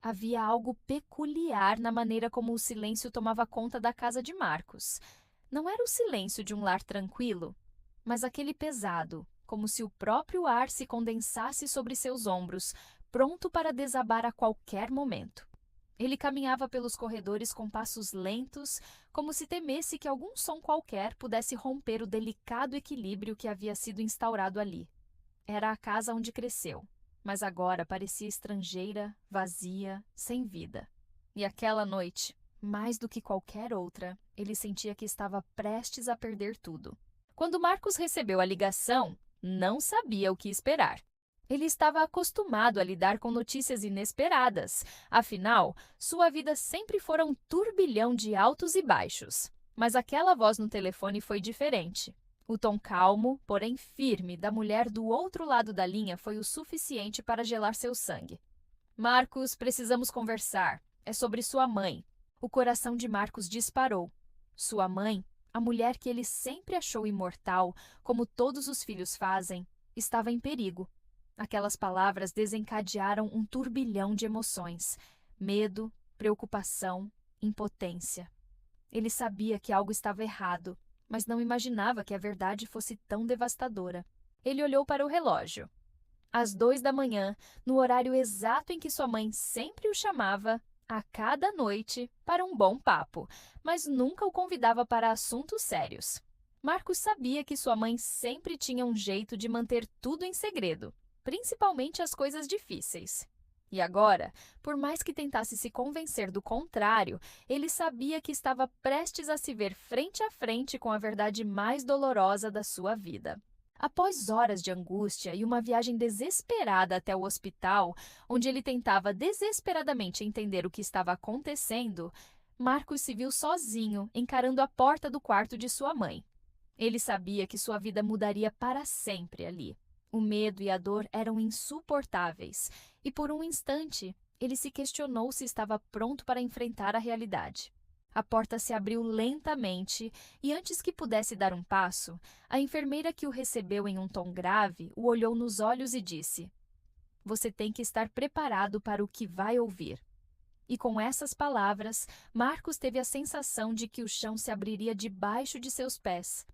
Havia algo peculiar na maneira como o silêncio tomava conta da casa de Marcos. Não era o silêncio de um lar tranquilo, mas aquele pesado, como se o próprio ar se condensasse sobre seus ombros, pronto para desabar a qualquer momento. Ele caminhava pelos corredores com passos lentos, como se temesse que algum som qualquer pudesse romper o delicado equilíbrio que havia sido instaurado ali. Era a casa onde cresceu, mas agora parecia estrangeira, vazia, sem vida. E aquela noite, mais do que qualquer outra, ele sentia que estava prestes a perder tudo. Quando Marcos recebeu a ligação, não sabia o que esperar. Ele estava acostumado a lidar com notícias inesperadas, afinal, sua vida sempre fora um turbilhão de altos e baixos. Mas aquela voz no telefone foi diferente. O tom calmo, porém firme, da mulher do outro lado da linha foi o suficiente para gelar seu sangue. Marcos, precisamos conversar. É sobre sua mãe. O coração de Marcos disparou. Sua mãe, a mulher que ele sempre achou imortal, como todos os filhos fazem, estava em perigo. Aquelas palavras desencadearam um turbilhão de emoções: medo, preocupação, impotência. Ele sabia que algo estava errado, mas não imaginava que a verdade fosse tão devastadora. Ele olhou para o relógio. Às 2 da manhã, no horário exato em que sua mãe sempre o chamava, a cada noite, para um bom papo, mas nunca o convidava para assuntos sérios. Marcos sabia que sua mãe sempre tinha um jeito de manter tudo em segredo, principalmente as coisas difíceis. E agora, por mais que tentasse se convencer do contrário, ele sabia que estava prestes a se ver frente a frente com a verdade mais dolorosa da sua vida. Após horas de angústia e uma viagem desesperada até o hospital, onde ele tentava desesperadamente entender o que estava acontecendo, Marcos se viu sozinho, encarando a porta do quarto de sua mãe. Ele sabia que sua vida mudaria para sempre ali. O medo e a dor eram insuportáveis, e por um instante, ele se questionou se estava pronto para enfrentar a realidade. A porta se abriu lentamente e, antes que pudesse dar um passo, a enfermeira que o recebeu em um tom grave o olhou nos olhos e disse: "Você tem que estar preparado para o que vai ouvir." E com essas palavras, Marcos teve a sensação de que o chão se abriria debaixo de seus pés.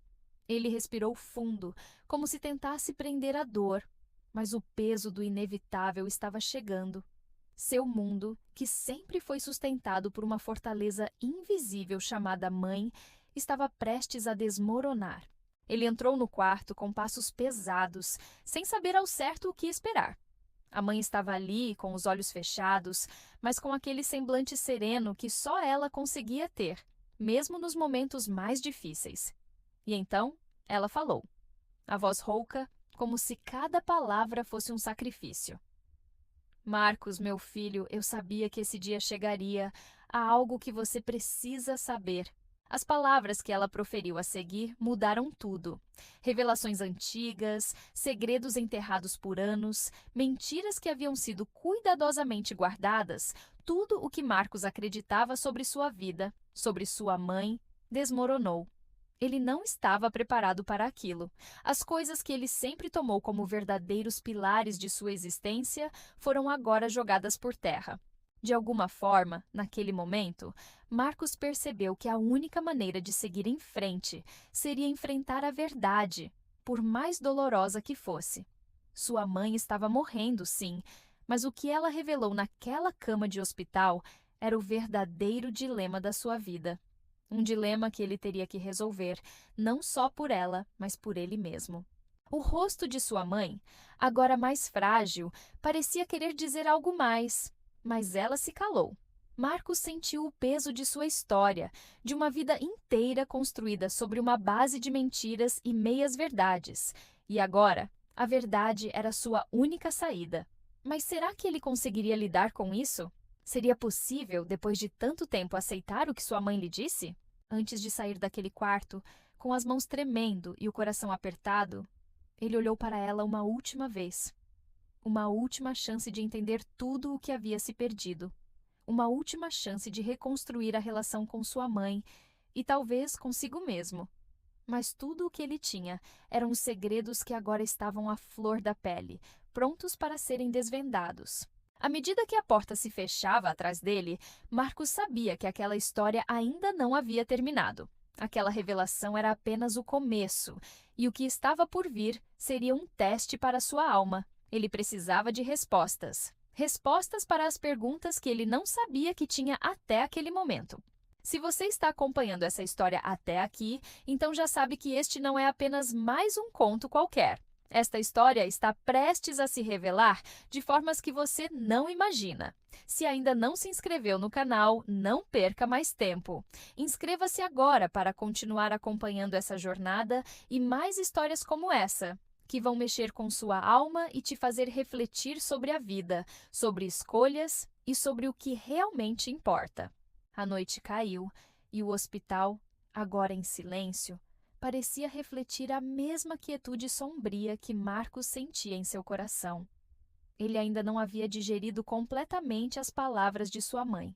Ele respirou fundo, como se tentasse prender a dor, mas o peso do inevitável estava chegando. Seu mundo, que sempre foi sustentado por uma fortaleza invisível chamada mãe, estava prestes a desmoronar. Ele entrou no quarto com passos pesados, sem saber ao certo o que esperar. A mãe estava ali, com os olhos fechados, mas com aquele semblante sereno que só ela conseguia ter, mesmo nos momentos mais difíceis. E então, ela falou, a voz rouca, como se cada palavra fosse um sacrifício. "Marcos, meu filho, eu sabia que esse dia chegaria. Há algo que você precisa saber." As palavras que ela proferiu a seguir mudaram tudo. Revelações antigas, segredos enterrados por anos, mentiras que haviam sido cuidadosamente guardadas, tudo o que Marcos acreditava sobre sua vida, sobre sua mãe, desmoronou. Ele não estava preparado para aquilo. As coisas que ele sempre tomou como verdadeiros pilares de sua existência foram agora jogadas por terra. De alguma forma, naquele momento, Marcos percebeu que a única maneira de seguir em frente seria enfrentar a verdade, por mais dolorosa que fosse. Sua mãe estava morrendo, sim, mas o que ela revelou naquela cama de hospital era o verdadeiro dilema da sua vida. Um dilema que ele teria que resolver, não só por ela, mas por ele mesmo. O rosto de sua mãe, agora mais frágil, parecia querer dizer algo mais, mas ela se calou. Marcos sentiu o peso de sua história, de uma vida inteira construída sobre uma base de mentiras e meias-verdades. E agora, a verdade era sua única saída. Mas será que ele conseguiria lidar com isso? Seria possível, depois de tanto tempo, aceitar o que sua mãe lhe disse? Antes de sair daquele quarto, com as mãos tremendo e o coração apertado, ele olhou para ela uma última vez. Uma última chance de entender tudo o que havia se perdido. Uma última chance de reconstruir a relação com sua mãe e talvez consigo mesmo. Mas tudo o que ele tinha eram os segredos que agora estavam à flor da pele, prontos para serem desvendados. À medida que a porta se fechava atrás dele, Marcos sabia que aquela história ainda não havia terminado. Aquela revelação era apenas o começo, e o que estava por vir seria um teste para sua alma. Ele precisava de respostas. Respostas para as perguntas que ele não sabia que tinha até aquele momento. Se você está acompanhando essa história até aqui, então já sabe que este não é apenas mais um conto qualquer. Esta história está prestes a se revelar de formas que você não imagina. Se ainda não se inscreveu no canal, não perca mais tempo. Inscreva-se agora para continuar acompanhando essa jornada e mais histórias como essa, que vão mexer com sua alma e te fazer refletir sobre a vida, sobre escolhas e sobre o que realmente importa. A noite caiu e o hospital, agora em silêncio, parecia refletir a mesma quietude sombria que Marcos sentia em seu coração. Ele ainda não havia digerido completamente as palavras de sua mãe.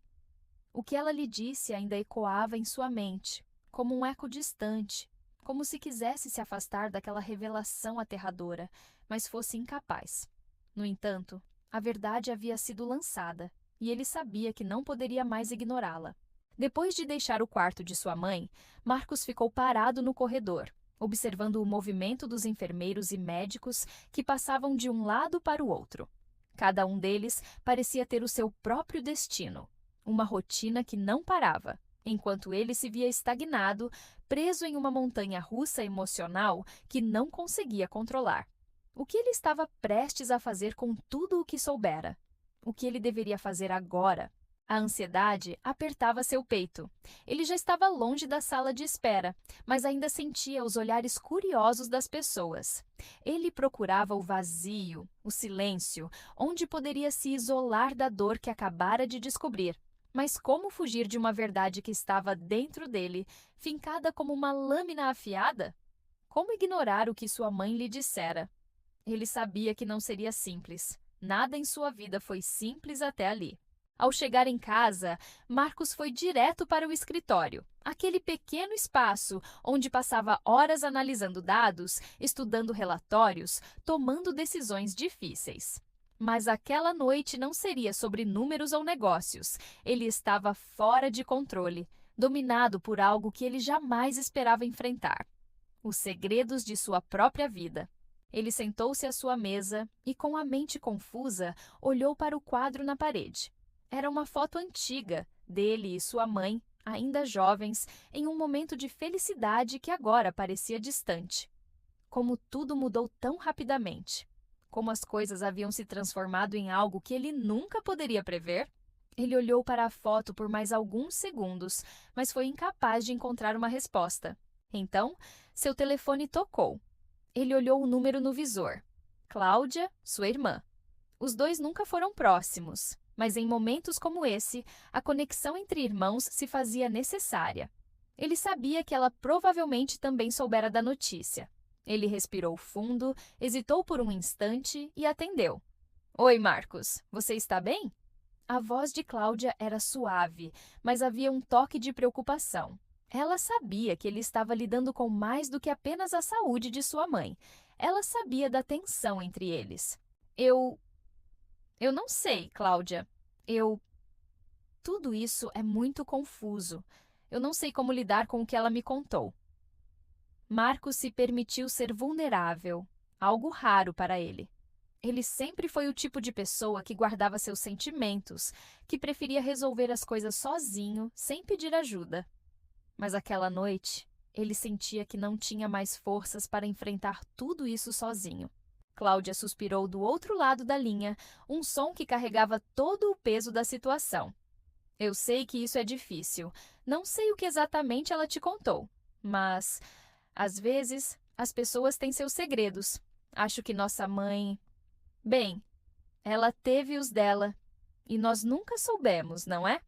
O que ela lhe disse ainda ecoava em sua mente, como um eco distante, como se quisesse se afastar daquela revelação aterradora, mas fosse incapaz. No entanto, a verdade havia sido lançada, e ele sabia que não poderia mais ignorá-la. Depois de deixar o quarto de sua mãe, Marcos ficou parado no corredor, observando o movimento dos enfermeiros e médicos que passavam de um lado para o outro. Cada um deles parecia ter o seu próprio destino, uma rotina que não parava, enquanto ele se via estagnado, preso em uma montanha-russa emocional que não conseguia controlar. O que ele estava prestes a fazer com tudo o que soubera? O que ele deveria fazer agora? A ansiedade apertava seu peito. Ele já estava longe da sala de espera, mas ainda sentia os olhares curiosos das pessoas. Ele procurava o vazio, o silêncio, onde poderia se isolar da dor que acabara de descobrir. Mas como fugir de uma verdade que estava dentro dele, fincada como uma lâmina afiada? Como ignorar o que sua mãe lhe dissera? Ele sabia que não seria simples. Nada em sua vida foi simples até ali. Ao chegar em casa, Marcos foi direto para o escritório, aquele pequeno espaço onde passava horas analisando dados, estudando relatórios, tomando decisões difíceis. Mas aquela noite não seria sobre números ou negócios. Ele estava fora de controle, dominado por algo que ele jamais esperava enfrentar: os segredos de sua própria vida. Ele sentou-se à sua mesa e, com a mente confusa, olhou para o quadro na parede. Era uma foto antiga dele e sua mãe, ainda jovens, em um momento de felicidade que agora parecia distante. Como tudo mudou tão rapidamente. Como as coisas haviam se transformado em algo que ele nunca poderia prever. Ele olhou para a foto por mais alguns segundos, mas foi incapaz de encontrar uma resposta. Então, seu telefone tocou. Ele olhou o número no visor. Cláudia, sua irmã. Os dois nunca foram próximos, mas em momentos como esse, a conexão entre irmãos se fazia necessária. Ele sabia que ela provavelmente também soubera da notícia. Ele respirou fundo, hesitou por um instante e atendeu. Oi, Marcos, você está bem? A voz de Cláudia era suave, mas havia um toque de preocupação. Ela sabia que ele estava lidando com mais do que apenas a saúde de sua mãe. Ela sabia da tensão entre eles. Eu não sei, Cláudia. Tudo isso é muito confuso. Eu não sei como lidar com o que ela me contou. Marcos se permitiu ser vulnerável, algo raro para ele. Ele sempre foi o tipo de pessoa que guardava seus sentimentos, que preferia resolver as coisas sozinho, sem pedir ajuda. Mas aquela noite, ele sentia que não tinha mais forças para enfrentar tudo isso sozinho. Cláudia suspirou do outro lado da linha, um som que carregava todo o peso da situação. Eu sei que isso é difícil. Não sei o que exatamente ela te contou, mas, às vezes, as pessoas têm seus segredos. Acho que nossa mãe... Bem, ela teve os dela, e nós nunca soubemos, não é?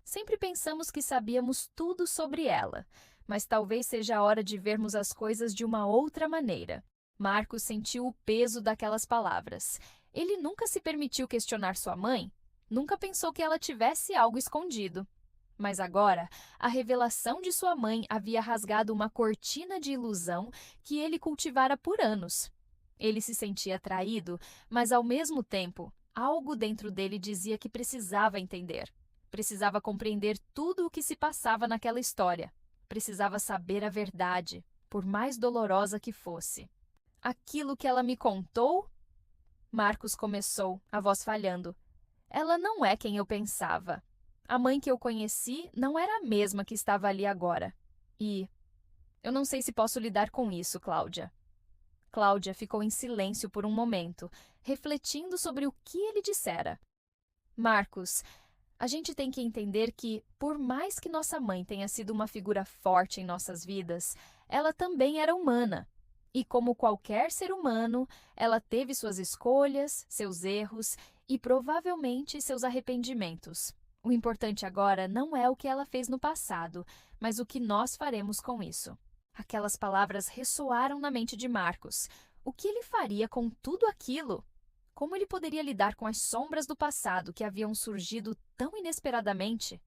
Sempre pensamos que sabíamos tudo sobre ela, mas talvez seja a hora de vermos as coisas de uma outra maneira. Marcos sentiu o peso daquelas palavras. Ele nunca se permitiu questionar sua mãe, nunca pensou que ela tivesse algo escondido. Mas agora, a revelação de sua mãe havia rasgado uma cortina de ilusão que ele cultivara por anos. Ele se sentia traído, mas ao mesmo tempo, Algo dentro dele dizia que precisava entender. Precisava compreender tudo o que se passava naquela história. Precisava saber a verdade, por mais dolorosa que fosse. Aquilo que ela me contou? Marcos começou, a voz falhando. Ela não é quem eu pensava. A mãe que eu conheci não era a mesma que estava ali agora. E eu não sei se posso lidar com isso, Cláudia. Cláudia ficou em silêncio por um momento, refletindo sobre o que ele dissera. Marcos, a gente tem que entender que, por mais que nossa mãe tenha sido uma figura forte em nossas vidas, ela também era humana. E como qualquer ser humano, ela teve suas escolhas, seus erros e provavelmente seus arrependimentos. O importante agora não é o que ela fez no passado, mas o que nós faremos com isso. Aquelas palavras ressoaram na mente de Marcos. O que ele faria com tudo aquilo? Como ele poderia lidar com as sombras do passado que haviam surgido tão inesperadamente?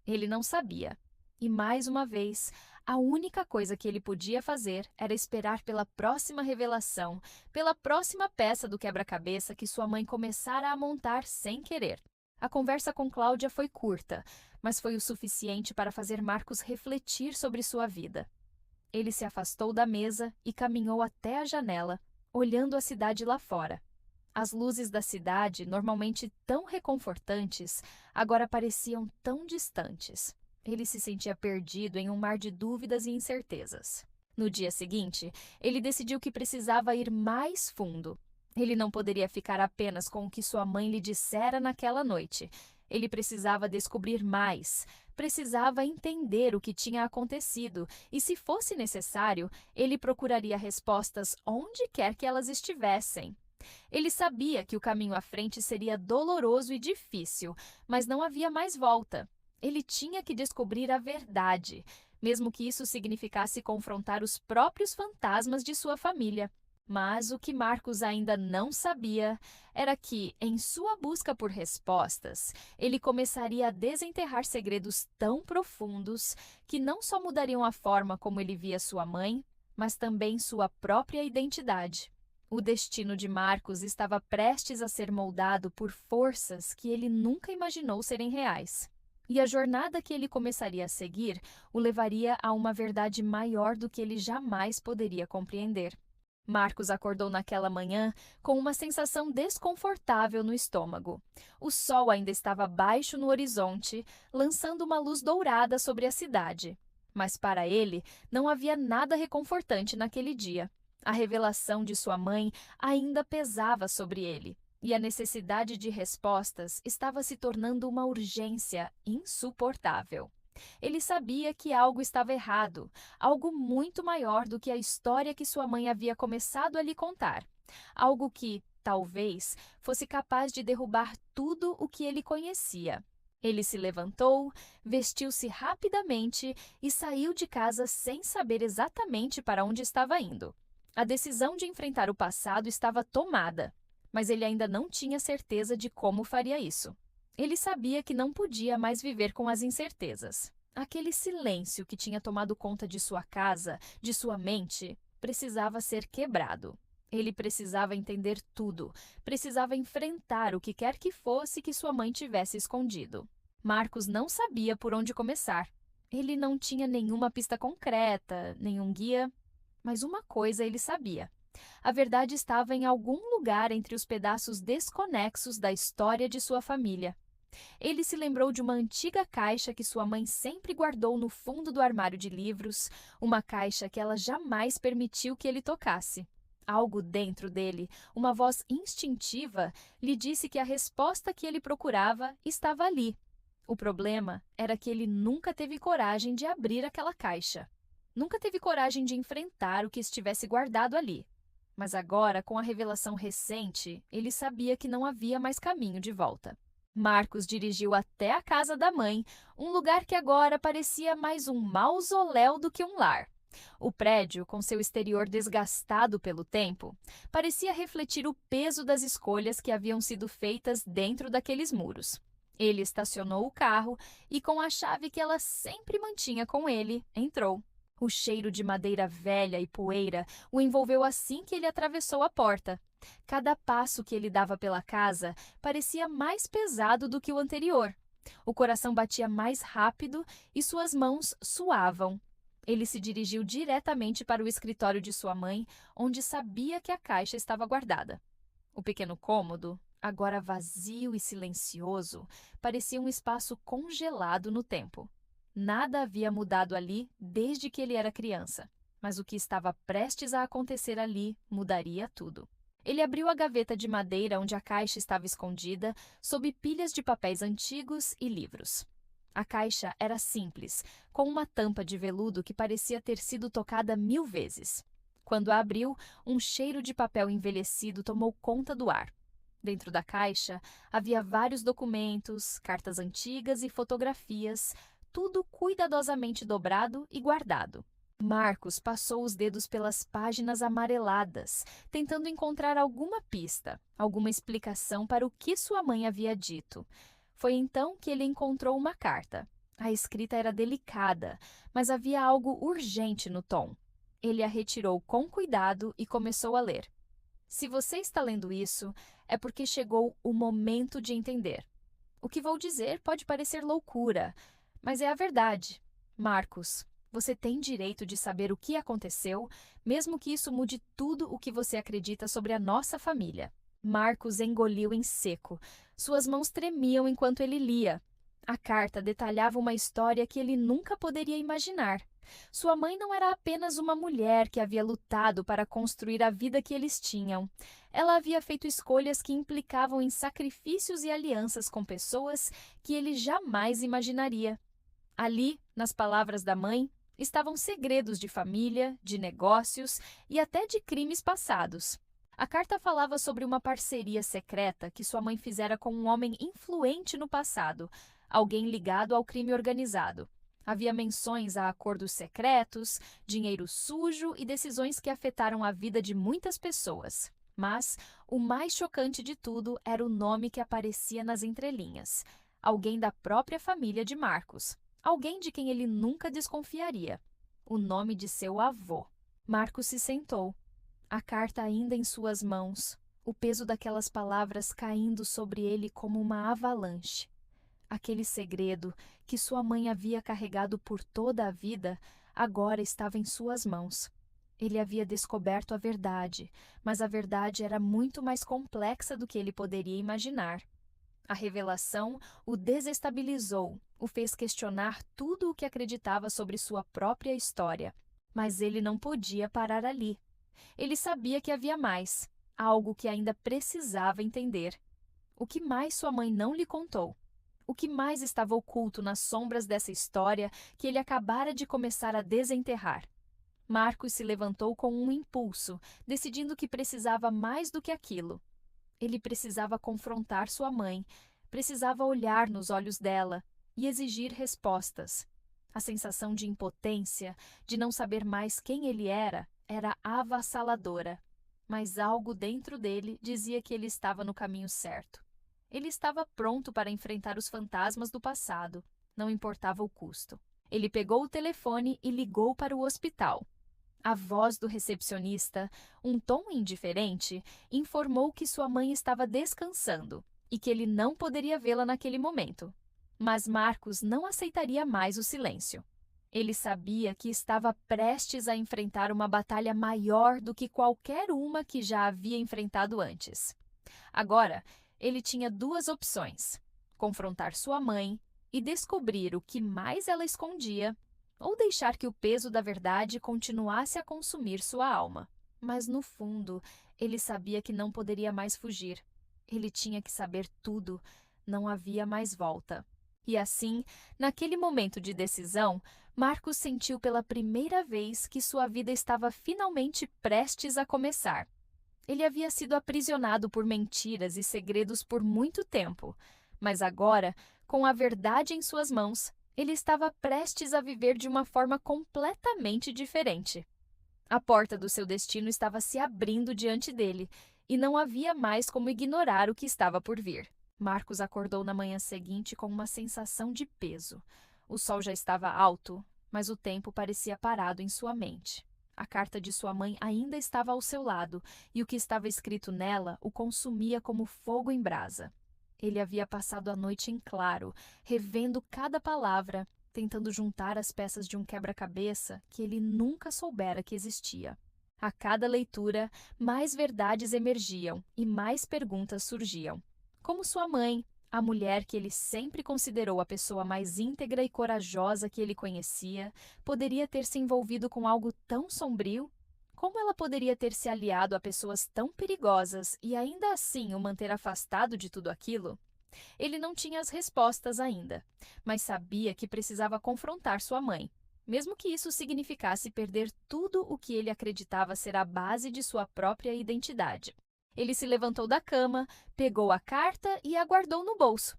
Ele não sabia. E mais uma vez, a única coisa que ele podia fazer era esperar pela próxima revelação, pela próxima peça do quebra-cabeça que sua mãe começara a montar sem querer. A conversa com Cláudia foi curta, mas foi o suficiente para fazer Marcos refletir sobre sua vida. Ele se afastou da mesa e caminhou até a janela, olhando a cidade lá fora. As luzes da cidade, normalmente tão reconfortantes, agora pareciam tão distantes. Ele se sentia perdido em um mar de dúvidas e incertezas. No dia seguinte, ele decidiu que precisava ir mais fundo. Ele não poderia ficar apenas com o que sua mãe lhe dissera naquela noite. Ele precisava descobrir mais, precisava entender o que tinha acontecido e, se fosse necessário, ele procuraria respostas onde quer que elas estivessem. Ele sabia que o caminho à frente seria doloroso e difícil, mas não havia mais volta. Ele tinha que descobrir a verdade, mesmo que isso significasse confrontar os próprios fantasmas de sua família. Mas o que Marcos ainda não sabia era que, em sua busca por respostas, ele começaria a desenterrar segredos tão profundos que não só mudariam a forma como ele via sua mãe, mas também sua própria identidade. O destino de Marcos estava prestes a ser moldado por forças que ele nunca imaginou serem reais. E a jornada que ele começaria a seguir o levaria a uma verdade maior do que ele jamais poderia compreender. Marcos acordou naquela manhã com uma sensação desconfortável no estômago. O sol ainda estava baixo no horizonte, lançando uma luz dourada sobre a cidade. Mas para ele, não havia nada reconfortante naquele dia. A revelação de sua mãe ainda pesava sobre ele, e a necessidade de respostas estava se tornando uma urgência insuportável. Ele sabia que algo estava errado, algo muito maior do que a história que sua mãe havia começado a lhe contar. Algo que, talvez, fosse capaz de derrubar tudo o que ele conhecia. Ele se levantou, vestiu-se rapidamente e saiu de casa sem saber exatamente para onde estava indo. A decisão de enfrentar o passado estava tomada, mas ele ainda não tinha certeza de como faria isso. Ele sabia que não podia mais viver com as incertezas. Aquele silêncio que tinha tomado conta de sua casa, de sua mente, precisava ser quebrado. Ele precisava entender tudo, precisava enfrentar o que quer que fosse que sua mãe tivesse escondido. Marcos não sabia por onde começar. Ele não tinha nenhuma pista concreta, nenhum guia, mas uma coisa ele sabia. A verdade estava em algum lugar entre os pedaços desconexos da história de sua família. Ele se lembrou de uma antiga caixa que sua mãe sempre guardou no fundo do armário de livros, uma caixa que ela jamais permitiu que ele tocasse. Algo dentro dele, uma voz instintiva, lhe disse que a resposta que ele procurava estava ali. O problema era que ele nunca teve coragem de abrir aquela caixa. Nunca teve coragem de enfrentar o que estivesse guardado ali. Mas agora, com a revelação recente, ele sabia que não havia mais caminho de volta. Marcos dirigiu até a casa da mãe, um lugar que agora parecia mais um mausoléu do que um lar. O prédio, com seu exterior desgastado pelo tempo, parecia refletir o peso das escolhas que haviam sido feitas dentro daqueles muros. Ele estacionou o carro e, com a chave que ela sempre mantinha com ele, entrou. O cheiro de madeira velha e poeira o envolveu assim que ele atravessou a porta. Cada passo que ele dava pela casa parecia mais pesado do que o anterior. O coração batia mais rápido e suas mãos suavam. Ele se dirigiu diretamente para o escritório de sua mãe, onde sabia que a caixa estava guardada. O pequeno cômodo, agora vazio e silencioso, parecia um espaço congelado no tempo. Nada havia mudado ali desde que ele era criança, mas o que estava prestes a acontecer ali mudaria tudo. Ele abriu a gaveta de madeira onde a caixa estava escondida, sob pilhas de papéis antigos e livros. A caixa era simples, com uma tampa de veludo que parecia ter sido tocada 1000 vezes. Quando a abriu, um cheiro de papel envelhecido tomou conta do ar. Dentro da caixa havia vários documentos, cartas antigas e fotografias, tudo cuidadosamente dobrado e guardado. Marcos passou os dedos pelas páginas amareladas, tentando encontrar alguma pista, alguma explicação para o que sua mãe havia dito. Foi então que ele encontrou uma carta. A escrita era delicada, mas havia algo urgente no tom. Ele a retirou com cuidado e começou a ler. Se você está lendo isso, é porque chegou o momento de entender. O que vou dizer pode parecer loucura, mas é a verdade. Marcos, você tem direito de saber o que aconteceu, mesmo que isso mude tudo o que você acredita sobre a nossa família. Marcos engoliu em seco. Suas mãos tremiam enquanto ele lia. A carta detalhava uma história que ele nunca poderia imaginar. Sua mãe não era apenas uma mulher que havia lutado para construir a vida que eles tinham. Ela havia feito escolhas que implicavam em sacrifícios e alianças com pessoas que ele jamais imaginaria. Ali, nas palavras da mãe, estavam segredos de família, de negócios e até de crimes passados. A carta falava sobre uma parceria secreta que sua mãe fizera com um homem influente no passado, alguém ligado ao crime organizado. Havia menções a acordos secretos, dinheiro sujo e decisões que afetaram a vida de muitas pessoas. Mas o mais chocante de tudo era o nome que aparecia nas entrelinhas. Alguém da própria família de Marcos. Alguém de quem ele nunca desconfiaria. O nome de seu avô. Marcos se sentou. A carta ainda em suas mãos. O peso daquelas palavras caindo sobre ele como uma avalanche. Aquele segredo que sua mãe havia carregado por toda a vida, agora estava em suas mãos. Ele havia descoberto a verdade, mas a verdade era muito mais complexa do que ele poderia imaginar. A revelação o desestabilizou, o fez questionar tudo o que acreditava sobre sua própria história. Mas ele não podia parar ali. Ele sabia que havia mais, algo que ainda precisava entender. O que mais sua mãe não lhe contou? O que mais estava oculto nas sombras dessa história que ele acabara de começar a desenterrar? Marcos se levantou com um impulso, decidindo que precisava mais do que aquilo. Ele precisava confrontar sua mãe, precisava olhar nos olhos dela e exigir respostas. A sensação de impotência, de não saber mais quem ele era avassaladora. Mas algo dentro dele dizia que ele estava no caminho certo. Ele estava pronto para enfrentar os fantasmas do passado, não importava o custo. Ele pegou o telefone e ligou para o hospital. A voz do recepcionista, um tom indiferente, informou que sua mãe estava descansando e que ele não poderia vê-la naquele momento. Mas Marcos não aceitaria mais o silêncio. Ele sabia que estava prestes a enfrentar uma batalha maior do que qualquer uma que já havia enfrentado antes. Agora, ele tinha duas opções: confrontar sua mãe e descobrir o que mais ela escondia, ou deixar que o peso da verdade continuasse a consumir sua alma. Mas, no fundo, ele sabia que não poderia mais fugir. Ele tinha que saber tudo, não havia mais volta. E assim, naquele momento de decisão, Marcos sentiu pela primeira vez que sua vida estava finalmente prestes a começar. Ele havia sido aprisionado por mentiras e segredos por muito tempo, mas agora, com a verdade em suas mãos, ele estava prestes a viver de uma forma completamente diferente. A porta do seu destino estava se abrindo diante dele, e não havia mais como ignorar o que estava por vir. Marcos acordou na manhã seguinte com uma sensação de peso. O sol já estava alto, mas o tempo parecia parado em sua mente. A carta de sua mãe ainda estava ao seu lado, e o que estava escrito nela o consumia como fogo em brasa. Ele havia passado a noite em claro, revendo cada palavra, tentando juntar as peças de um quebra-cabeça que ele nunca soubera que existia. A cada leitura, mais verdades emergiam e mais perguntas surgiam. Como sua mãe, a mulher que ele sempre considerou a pessoa mais íntegra e corajosa que ele conhecia, poderia ter se envolvido com algo tão sombrio? Como ela poderia ter se aliado a pessoas tão perigosas e ainda assim o manter afastado de tudo aquilo? Ele não tinha as respostas ainda, mas sabia que precisava confrontar sua mãe, mesmo que isso significasse perder tudo o que ele acreditava ser a base de sua própria identidade. Ele se levantou da cama, pegou a carta e a guardou no bolso.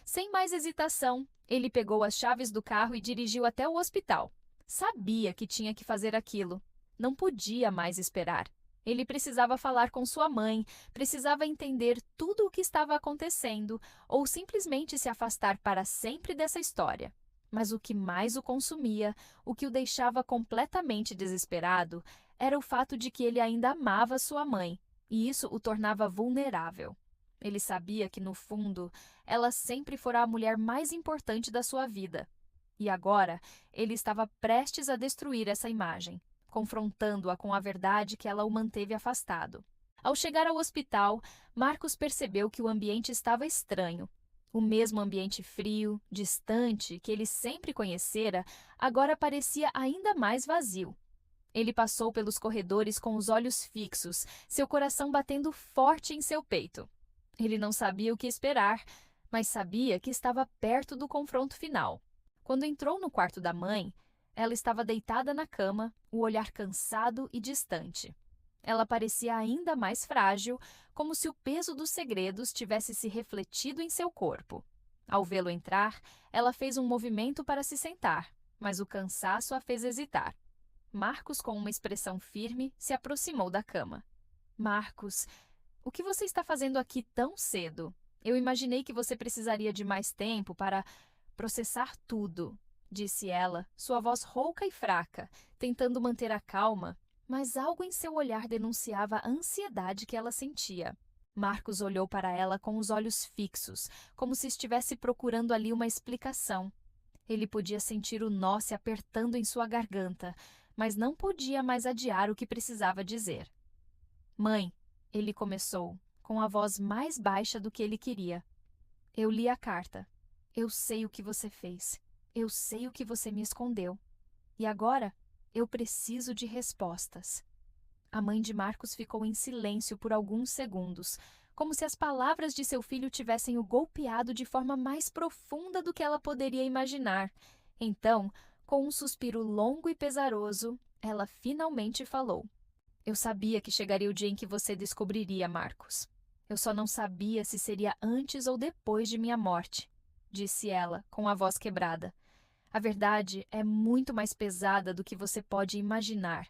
Sem mais hesitação, ele pegou as chaves do carro e dirigiu até o hospital. Sabia que tinha que fazer aquilo. Não podia mais esperar. Ele precisava falar com sua mãe, precisava entender tudo o que estava acontecendo, ou simplesmente se afastar para sempre dessa história. Mas o que mais o consumia, o que o deixava completamente desesperado, era o fato de que ele ainda amava sua mãe, e isso o tornava vulnerável. Ele sabia que, no fundo, ela sempre fora a mulher mais importante da sua vida. E agora, ele estava prestes a destruir essa imagem, confrontando-a com a verdade que ela o manteve afastado. Ao chegar ao hospital, Marcos percebeu que o ambiente estava estranho. O mesmo ambiente frio, distante, que ele sempre conhecera, agora parecia ainda mais vazio. Ele passou pelos corredores com os olhos fixos, seu coração batendo forte em seu peito. Ele não sabia o que esperar, mas sabia que estava perto do confronto final. Quando entrou no quarto da mãe, ela estava deitada na cama, o olhar cansado e distante. Ela parecia ainda mais frágil, como se o peso dos segredos tivesse se refletido em seu corpo. Ao vê-lo entrar, ela fez um movimento para se sentar, mas o cansaço a fez hesitar. Marcos, com uma expressão firme, se aproximou da cama. Marcos, o que você está fazendo aqui tão cedo? Eu imaginei que você precisaria de mais tempo para processar tudo, disse ela, sua voz rouca e fraca, tentando manter a calma, mas algo em seu olhar denunciava a ansiedade que ela sentia. Marcos olhou para ela com os olhos fixos, como se estivesse procurando ali uma explicação. Ele podia sentir o nó se apertando em sua garganta, mas não podia mais adiar o que precisava dizer. Mãe, ele começou, com a voz mais baixa do que ele queria. Eu li a carta. Eu sei o que você fez. Eu sei o que você me escondeu. E agora, eu preciso de respostas. A mãe de Marcos ficou em silêncio por alguns segundos, como se as palavras de seu filho tivessem o golpeado de forma mais profunda do que ela poderia imaginar. Então, com um suspiro longo e pesaroso, ela finalmente falou. Eu sabia que chegaria o dia em que você descobriria, Marcos. Eu só não sabia se seria antes ou depois de minha morte, disse ela, com a voz quebrada. A verdade é muito mais pesada do que você pode imaginar,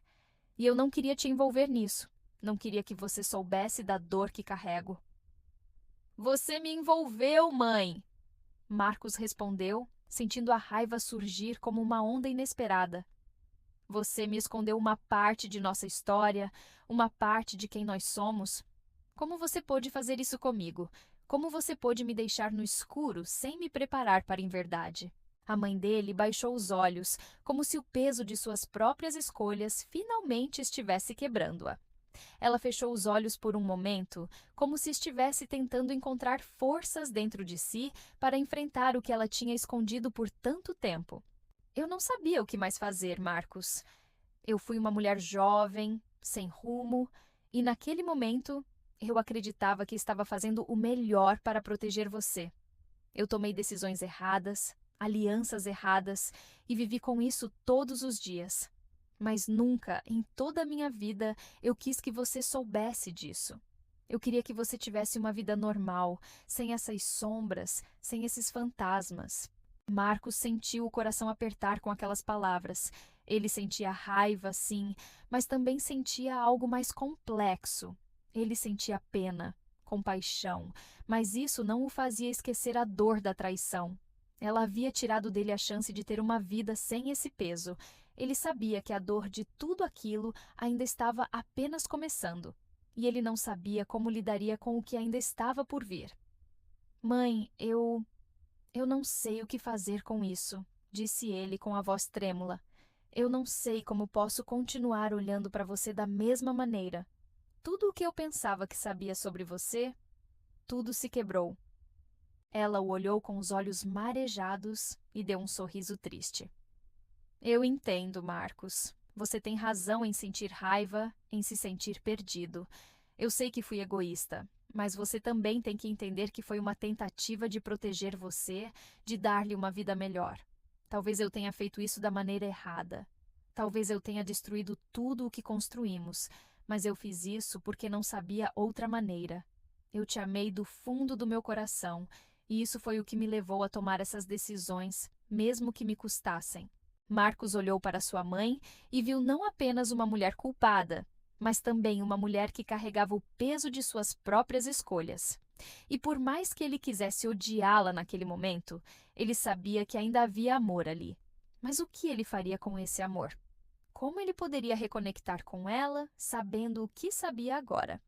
e eu não queria te envolver nisso. Não queria que você soubesse da dor que carrego. Você me envolveu, mãe! Marcos respondeu, sentindo a raiva surgir como uma onda inesperada. Você me escondeu uma parte de nossa história, uma parte de quem nós somos. Como você pôde fazer isso comigo? Como você pôde me deixar no escuro sem me preparar para a verdade? A mãe dele baixou os olhos, como se o peso de suas próprias escolhas finalmente estivesse quebrando-a. Ela fechou os olhos por um momento, como se estivesse tentando encontrar forças dentro de si para enfrentar o que ela tinha escondido por tanto tempo. Eu não sabia o que mais fazer, Marcos. Eu fui uma mulher jovem, sem rumo, e naquele momento eu acreditava que estava fazendo o melhor para proteger você. Eu tomei decisões erradas, alianças erradas, e vivi com isso todos os dias. Mas nunca, em toda a minha vida, eu quis que você soubesse disso. Eu queria que você tivesse uma vida normal, sem essas sombras, sem esses fantasmas. Marcos sentiu o coração apertar com aquelas palavras. Ele sentia raiva, sim, mas também sentia algo mais complexo. Ele sentia pena, compaixão, mas isso não o fazia esquecer a dor da traição. Ela havia tirado dele a chance de ter uma vida sem esse peso. Ele sabia que a dor de tudo aquilo ainda estava apenas começando, e ele não sabia como lidaria com o que ainda estava por vir. Mãe, eu não sei o que fazer com isso, disse ele com a voz trêmula. Eu não sei como posso continuar olhando para você da mesma maneira. Tudo o que eu pensava que sabia sobre você, tudo se quebrou. Ela o olhou com os olhos marejados e deu um sorriso triste. Eu entendo, Marcos. Você tem razão em sentir raiva, em se sentir perdido. Eu sei que fui egoísta, mas você também tem que entender que foi uma tentativa de proteger você, de dar-lhe uma vida melhor. Talvez eu tenha feito isso da maneira errada. Talvez eu tenha destruído tudo o que construímos, mas eu fiz isso porque não sabia outra maneira. Eu te amei do fundo do meu coração, e isso foi o que me levou a tomar essas decisões, mesmo que me custassem. Marcos olhou para sua mãe e viu não apenas uma mulher culpada, mas também uma mulher que carregava o peso de suas próprias escolhas. E por mais que ele quisesse odiá-la naquele momento, ele sabia que ainda havia amor ali. Mas o que ele faria com esse amor? Como ele poderia reconectar com ela, sabendo o que sabia agora?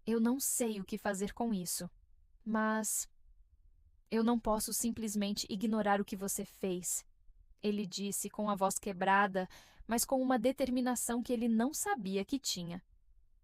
Eu não sei o que fazer com isso, mas eu não posso simplesmente ignorar o que você fez. Ele disse com a voz quebrada, mas com uma determinação que ele não sabia que tinha.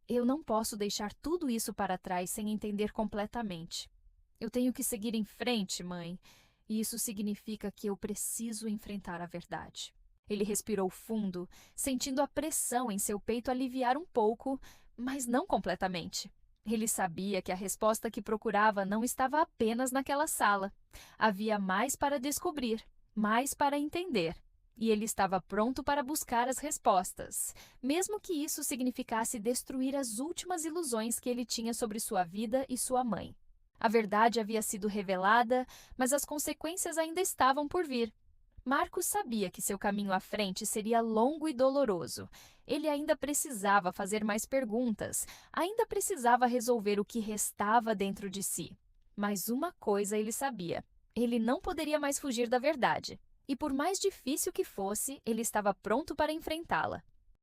Eu não posso deixar tudo isso para trás sem entender completamente. Eu tenho que seguir em frente, mãe, e isso significa que eu preciso enfrentar a verdade. Ele respirou fundo, sentindo a pressão em seu peito aliviar um pouco, mas não completamente. Ele sabia que a resposta que procurava não estava apenas naquela sala. Havia mais para descobrir, mais para entender. E ele estava pronto para buscar as respostas, mesmo que isso significasse destruir as últimas ilusões que ele tinha sobre sua vida e sua mãe. A verdade havia sido revelada, mas as consequências ainda estavam por vir. Marcos sabia que seu caminho à frente seria longo e doloroso. Ele ainda precisava fazer mais perguntas, ainda precisava resolver o que restava dentro de si. Mas uma coisa ele sabia: ele não poderia mais fugir da verdade. E por mais difícil que fosse, ele estava pronto para enfrentá-la.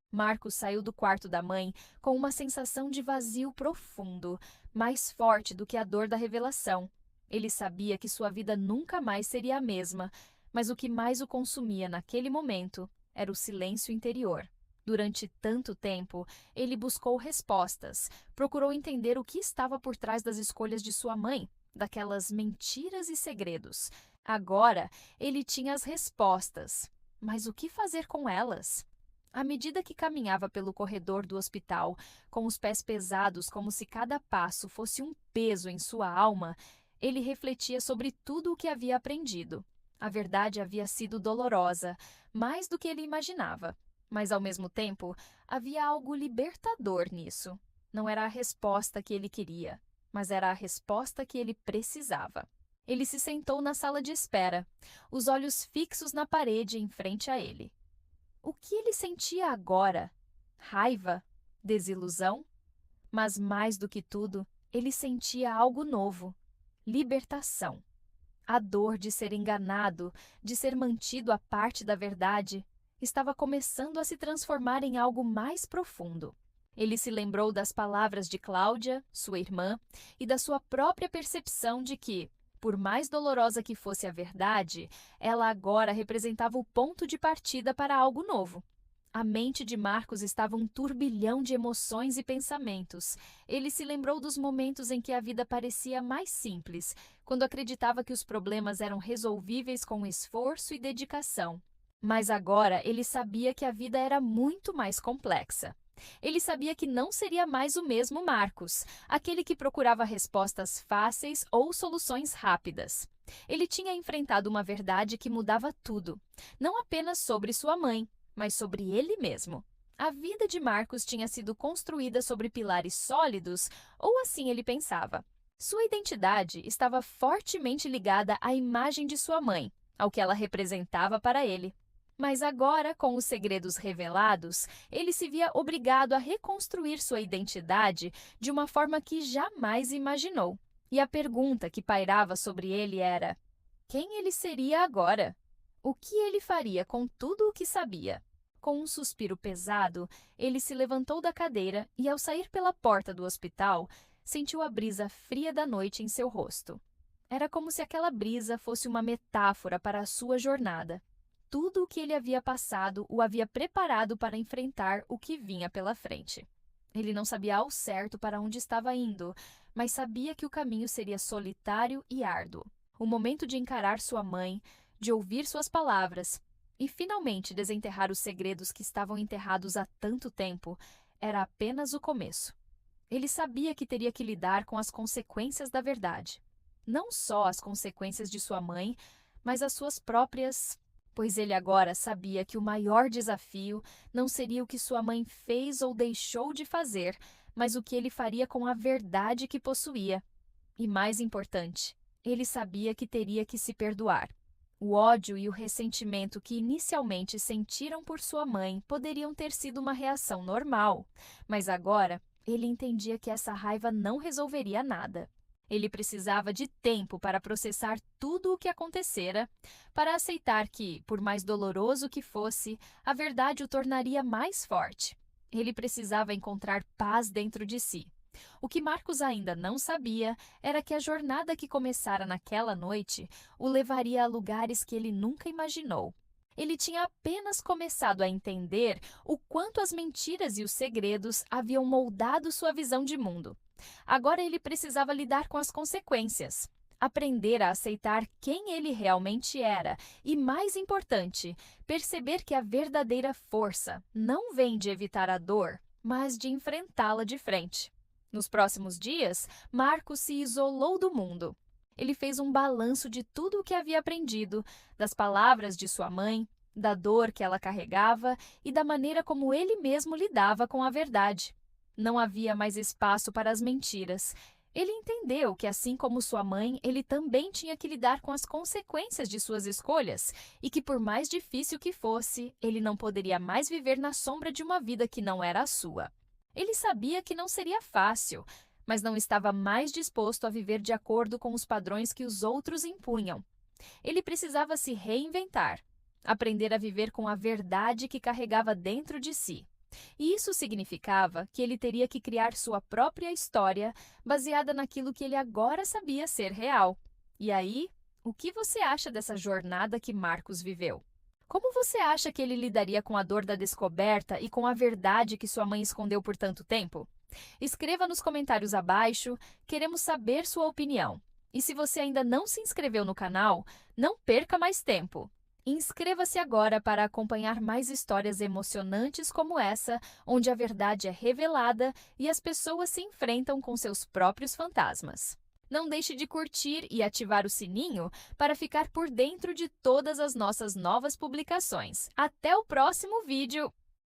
Marcos saiu do quarto da mãe com uma sensação de vazio profundo, mais forte do que a dor da revelação. Ele sabia que sua vida nunca mais seria a mesma, mas o que mais o consumia naquele momento era o silêncio interior. Durante tanto tempo, ele buscou respostas, procurou entender o que estava por trás das escolhas de sua mãe, daquelas mentiras e segredos. Agora, ele tinha as respostas, mas o que fazer com elas? À medida que caminhava pelo corredor do hospital, com os pés pesados como se cada passo fosse um peso em sua alma, ele refletia sobre tudo o que havia aprendido. A verdade havia sido dolorosa, mais do que ele imaginava, mas ao mesmo tempo havia algo libertador nisso. Não era a resposta que ele queria, mas era a resposta que ele precisava. Ele se sentou na sala de espera, os olhos fixos na parede em frente a ele. O que ele sentia agora? Raiva? Desilusão? Mas mais do que tudo, ele sentia algo novo: libertação. A dor de ser enganado, de ser mantido à parte da verdade, estava começando a se transformar em algo mais profundo. Ele se lembrou das palavras de Cláudia, sua irmã, e da sua própria percepção de que, por mais dolorosa que fosse a verdade, ela agora representava o ponto de partida para algo novo. A mente de Marcos estava um turbilhão de emoções e pensamentos. Ele se lembrou dos momentos em que a vida parecia mais simples, quando acreditava que os problemas eram resolvíveis com esforço e dedicação. Mas agora ele sabia que a vida era muito mais complexa. Ele sabia que não seria mais o mesmo Marcos, aquele que procurava respostas fáceis ou soluções rápidas. Ele tinha enfrentado uma verdade que mudava tudo, não apenas sobre sua mãe, mas sobre ele mesmo. A vida de Marcos tinha sido construída sobre pilares sólidos, ou assim ele pensava. Sua identidade estava fortemente ligada à imagem de sua mãe, ao que ela representava para ele. Mas agora, com os segredos revelados, ele se via obrigado a reconstruir sua identidade de uma forma que jamais imaginou. E a pergunta que pairava sobre ele era: Quem ele seria agora? O que ele faria com tudo o que sabia? Com um suspiro pesado, ele se levantou da cadeira e, ao sair pela porta do hospital, sentiu a brisa fria da noite em seu rosto. Era como se aquela brisa fosse uma metáfora para a sua jornada. Tudo o que ele havia passado o havia preparado para enfrentar o que vinha pela frente. Ele não sabia ao certo para onde estava indo, mas sabia que o caminho seria solitário e árduo. O momento de encarar sua mãe, de ouvir suas palavras e finalmente desenterrar os segredos que estavam enterrados há tanto tempo era apenas o começo. Ele sabia que teria que lidar com as consequências da verdade. Não só as consequências de sua mãe, mas as suas próprias, pois ele agora sabia que o maior desafio não seria o que sua mãe fez ou deixou de fazer, mas o que ele faria com a verdade que possuía. E mais importante, ele sabia que teria que se perdoar. O ódio e o ressentimento que inicialmente sentiram por sua mãe poderiam ter sido uma reação normal, mas agora ele entendia que essa raiva não resolveria nada. Ele precisava de tempo para processar tudo o que acontecera, para aceitar que, por mais doloroso que fosse, a verdade o tornaria mais forte. Ele precisava encontrar paz dentro de si. O que Marcos ainda não sabia era que a jornada que começara naquela noite o levaria a lugares que ele nunca imaginou. Ele tinha apenas começado a entender o quanto as mentiras e os segredos haviam moldado sua visão de mundo. Agora ele precisava lidar com as consequências, aprender a aceitar quem ele realmente era e, mais importante, perceber que a verdadeira força não vem de evitar a dor, mas de enfrentá-la de frente. Nos próximos dias, Marcos se isolou do mundo. Ele fez um balanço de tudo o que havia aprendido, das palavras de sua mãe, da dor que ela carregava e da maneira como ele mesmo lidava com a verdade. Não havia mais espaço para as mentiras. Ele entendeu que, assim como sua mãe, ele também tinha que lidar com as consequências de suas escolhas e que, por mais difícil que fosse, ele não poderia mais viver na sombra de uma vida que não era a sua. Ele sabia que não seria fácil, mas não estava mais disposto a viver de acordo com os padrões que os outros impunham. Ele precisava se reinventar, aprender a viver com a verdade que carregava dentro de si. E isso significava que ele teria que criar sua própria história baseada naquilo que ele agora sabia ser real. E aí, o que você acha dessa jornada que Marcos viveu? Como você acha que ele lidaria com a dor da descoberta e com a verdade que sua mãe escondeu por tanto tempo? Escreva nos comentários abaixo, queremos saber sua opinião. E se você ainda não se inscreveu no canal, não perca mais tempo. Inscreva-se agora para acompanhar mais histórias emocionantes como essa, onde a verdade é revelada e as pessoas se enfrentam com seus próprios fantasmas. Não deixe de curtir e ativar o sininho para ficar por dentro de todas as nossas novas publicações. Até o próximo vídeo!